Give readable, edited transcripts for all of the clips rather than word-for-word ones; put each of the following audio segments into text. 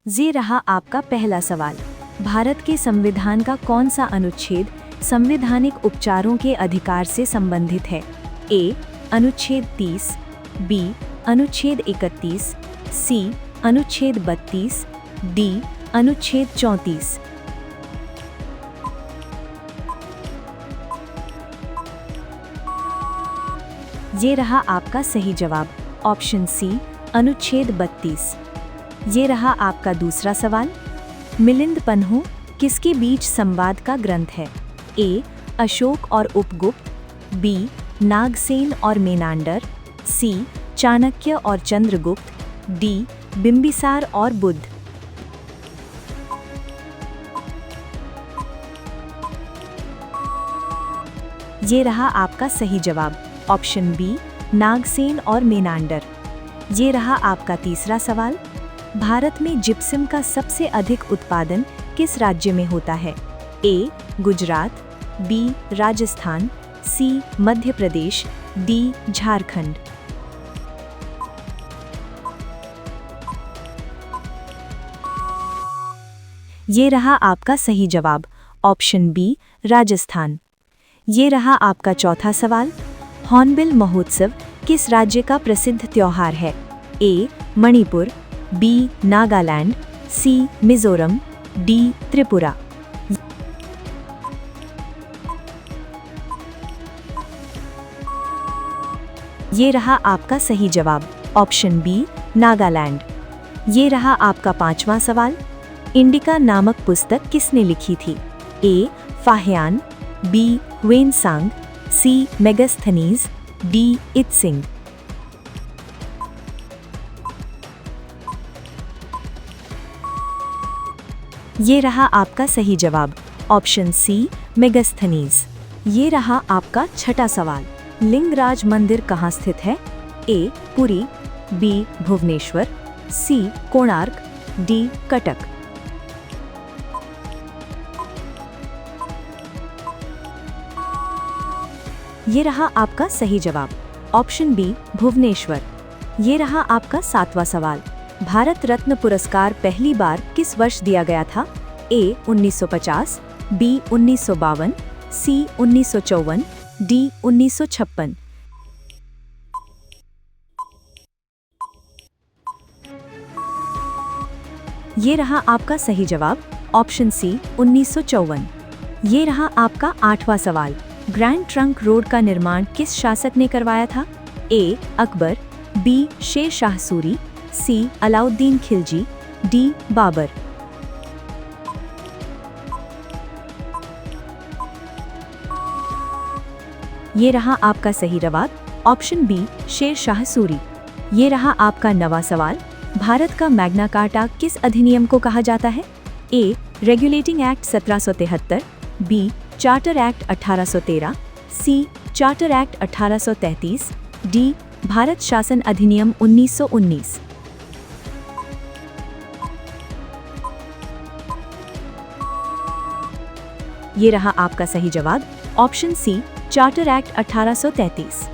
ये रहा आपका पहला सवाल। भारत के संविधान का कौन सा अनुच्छेद संवैधानिक उपचारों के अधिकार से संबंधित है? ए. अनुच्छेद 30, बी. अनुच्छेद 31, सी. अनुच्छेद 32, डी. अनुच्छेद 34। ये रहा आपका सही जवाब, ऑप्शन सी, अनुच्छेद 32। ये रहा आपका दूसरा सवाल। मिलिंद पन्हु किसके बीच संवाद का ग्रंथ है? ए. अशोक और उपगुप्त, बी. नागसेन और मेनांडर, सी. चाणक्य और चंद्रगुप्त, डी. बिंबिसार और बुद्ध। ये रहा आपका सही जवाब, ऑप्शन बी, नागसेन और मेनांडर। ये रहा आपका तीसरा सवाल। भारत में जिप्सम का सबसे अधिक उत्पादन किस राज्य में होता है? ए. गुजरात, बी. राजस्थान, सी. मध्य प्रदेश, डी. झारखंड। ये रहा आपका सही जवाब, ऑप्शन बी, राजस्थान। ये रहा आपका चौथा सवाल। हॉर्नबिल महोत्सव किस राज्य का प्रसिद्ध त्योहार है? ए. मणिपुर, बी. नागालैंड, सी. मिजोरम, डी. त्रिपुरा। ये रहा आपका सही जवाब, ऑप्शन बी, नागालैंड। ये रहा आपका पांचवा सवाल। इंडिका नामक पुस्तक किसने लिखी थी? ए. फाहियान, बी. ह्वेनसांग, सी. मेगास्थनीज, डी. इत्सिंग। ये रहा आपका सही जवाब, ऑप्शन सी, मेगास्थनीज। ये रहा आपका छठा सवाल। लिंगराज मंदिर कहाँ स्थित है? ए. पुरी, बी. भुवनेश्वर, सी. कोणार्क, डी. कटक। ये रहा आपका सही जवाब, ऑप्शन बी, भुवनेश्वर। ये रहा आपका सातवां सवाल। भारत रत्न पुरस्कार पहली बार किस वर्ष दिया गया था? ए. 1950, बी. 1952, सी. 1954, डी. 1956। ये रहा आपका सही जवाब, ऑप्शन सी, 1954। ये रहा आपका आठवां सवाल। ग्रैंड ट्रंक रोड का निर्माण किस शासक ने करवाया था? ए. अकबर, बी. शेर शाह सूरी, सी. अलाउद्दीन खिलजी, डी. बाबर। ये रहा आपका सही जवाब, ऑप्शन बी, शेर शाह सूरी। ये रहा आपका नवा सवाल। भारत का मैग्ना कार्टा किस अधिनियम को कहा जाता है? A. Regulating Act 1773, B. Charter Act 1813, C. Charter Act 1833, D. Bharat शासन अधिनियम 1919। ये रहा आपका सही जवाब, ऑप्शन सी, चार्टर एक्ट 1833।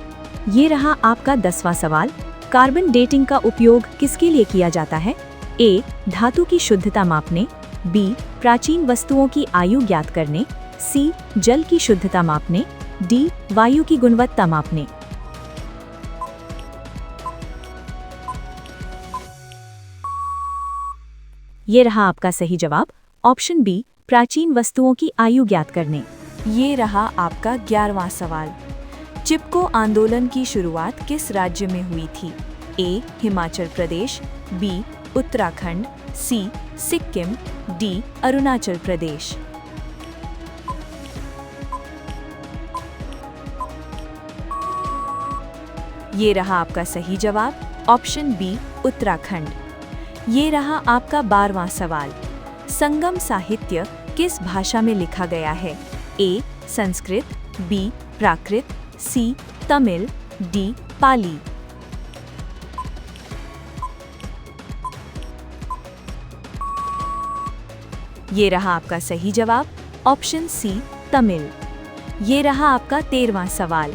ये रहा आपका 10वां सवाल। कार्बन डेटिंग का उपयोग किसके लिए किया जाता है? ए. धातु की शुद्धता मापने, बी. प्राचीन वस्तुओं की आयु ज्ञात करने, सी. जल की शुद्धता मापने, डी. वायु की गुणवत्ता मापने। ये रहा आपका सही जवाब, ऑप्शन बी, प्राचीन वस्तुओं की आयु ज्ञात करने। ये रहा आपका 11वां सवाल। चिपको आंदोलन की शुरुआत किस राज्य में हुई थी? ए. हिमाचल प्रदेश, बी. उत्तराखंड, सी. सिक्किम, डी. अरुणाचल प्रदेश। ये रहा आपका सही जवाब, ऑप्शन बी, उत्तराखंड। ये रहा आपका 12वां सवाल। संगम साहित्य किस भाषा में लिखा गया है? ए. संस्कृत, बी. प्राकृत, सी. तमिल, डी. पाली। ये रहा आपका सही जवाब, ऑप्शन सी, तमिल। ये रहा आपका 13वां सवाल।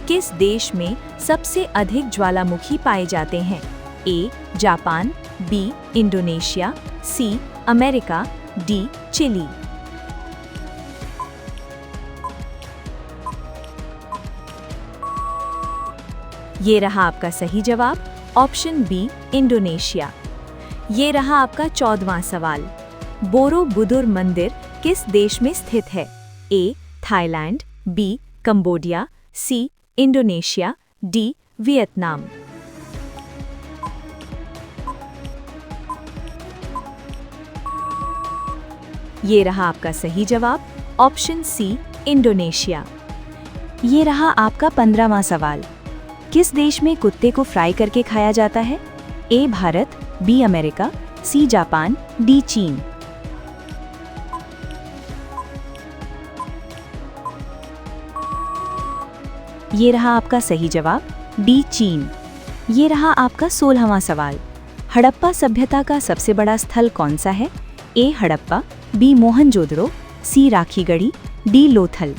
किस देश में सबसे अधिक ज्वालामुखी पाए जाते हैं? A. Japan, B Indonesia, C America, D Chile. ये रहा आपका सही जवाब, ऑप्शन बी इंडोनेशिया। ये रहा आपका 14वां सवाल। बोरोबुदुर मंदिर किस देश में स्थित है? A Thailand, B Cambodia, C Indonesia, D Vietnam. ये रहा आपका सही जवाब, ऑप्शन सी इंडोनेशिया। ये रहा आपका 15वां सवाल। किस देश में कुत्ते को फ्राई करके खाया जाता है? A Bharat, B America, C Japan, D चीन। ये रहा आपका सही जवाब, डी चीन। ये रहा आपका 16वां सवाल। हड़प्पा सभ्यता का सबसे बड़ा स्थल कौन सा है? ए हड़प्पा, बी मोहनजोदड़ो, सी राखीगढ़ी, डी लोथल।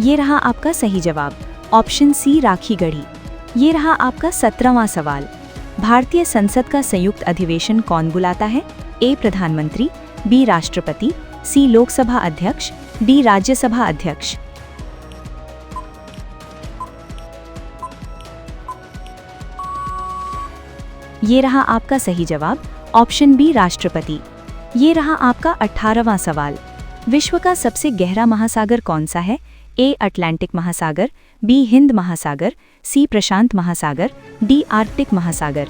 ये रहा आपका सही जवाब, ऑप्शन सी राखीगढ़ी। ये रहा आपका 17वां सवाल। भारतीय संसद का संयुक्त अधिवेशन कौन बुलाता है? ए प्रधानमंत्री, बी राष्ट्रपति, सी लोकसभा अध्यक्ष, डी राज्यसभा अध्यक्ष। ये रहा आपका सही जवाब, ऑप्शन बी राष्ट्रपति। ये रहा आपका 18वां सवाल। विश्व का सबसे गहरा महासागर कौन सा है? ए अटलांटिक महासागर, बी हिंद महासागर, सी प्रशांत महासागर, डी आर्कटिक महासागर।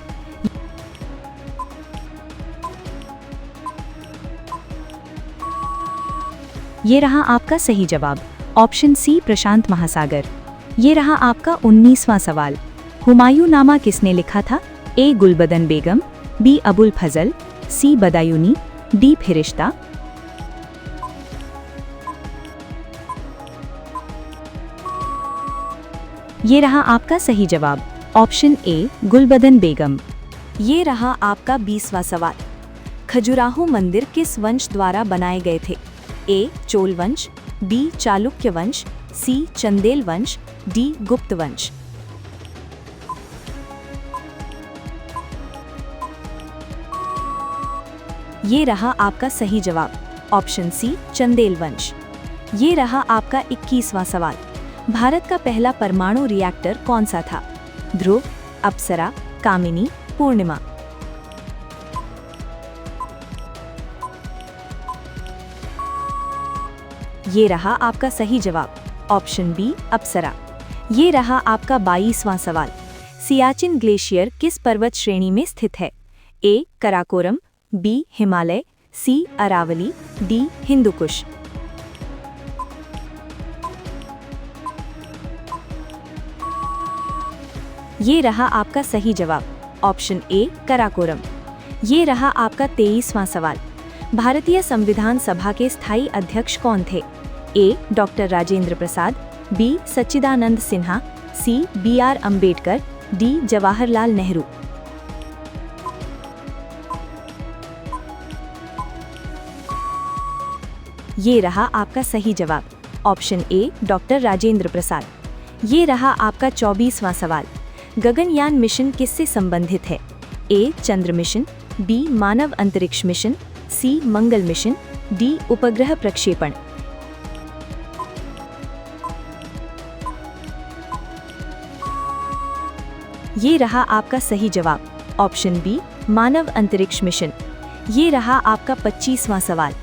ये रहा आपका सही जवाब, ऑप्शन सी प्रशांत महासागर। ये रहा आपका 19वां सवाल। हुमायूं नामा किसने लिखा था? ए गुलबदन बेगम, बी अबुल फजल, सी बदायूनी, डी फिरिश्ता। ये रहा आपका सही जवाब, ऑप्शन ए गुलबदन बेगम। ये रहा आपका 20वां सवाल। खजुराहो मंदिर किस वंश द्वारा बनाए गए थे? ए चोल वंश, बी चालुक्य वंश, सी चंदेल वंश, डी गुप्त वंश। ये रहा आपका सही जवाब, ऑप्शन सी चंदेल वंश। ये रहा आपका 21वां सवाल। भारत का पहला परमाणु रिएक्टर कौन सा था? ध्रुव, अप्सरा, कामिनी, पूर्णिमा। ये रहा आपका सही जवाब, ऑप्शन बी अप्सरा। ये रहा आपका 22वां सवाल। सियाचिन ग्लेशियर किस पर्वत श्रेणी में स्थित है? ए कराकोरम, बी हिमालय, सी अरावली, डी हिंदुकुश। ये रहा आपका सही जवाब, ऑप्शन ए कराकोरम। ये रहा आपका 23वां सवाल। भारतीय संविधान सभा के स्थायी अध्यक्ष कौन थे? ए डॉक्टर राजेंद्र प्रसाद, बी सच्चिदानंद सिन्हा, सी बी.आर. अंबेडकर, डी जवाहरलाल नेहरू। ये रहा आपका सही जवाब, option A doctor Rajendra Prasad. ये रहा आपका 24वां सवाल। गगनयान मिशन किससे संबंधित है? ए चंद्र मिशन, बी मानव अंतरिक्ष मिशन, सी मंगल मिशन, डी उपग्रह प्रक्षेपण। ये रहा आपका सही जवाब, ऑप्शन बी मानव अंतरिक्ष मिशन। ये रहा आपका 25वां सवाल।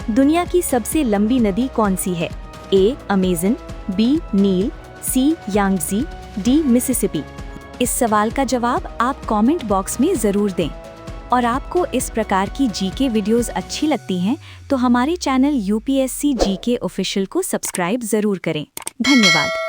दुनिया की सबसे लंबी नदी कौन सी है? ए अमेज़न, बी नील, सी यांगज़ी, डी मिसिसिपी। इस सवाल का जवाब आप कमेंट बॉक्स में ज़रूर दें। और आपको इस प्रकार की जीके वीडियोस अच्छी लगती हैं तो हमारे चैनल यूपीएससी जीके ऑफिशियल को सब्सक्राइब ज़रूर करें। धन्यवाद।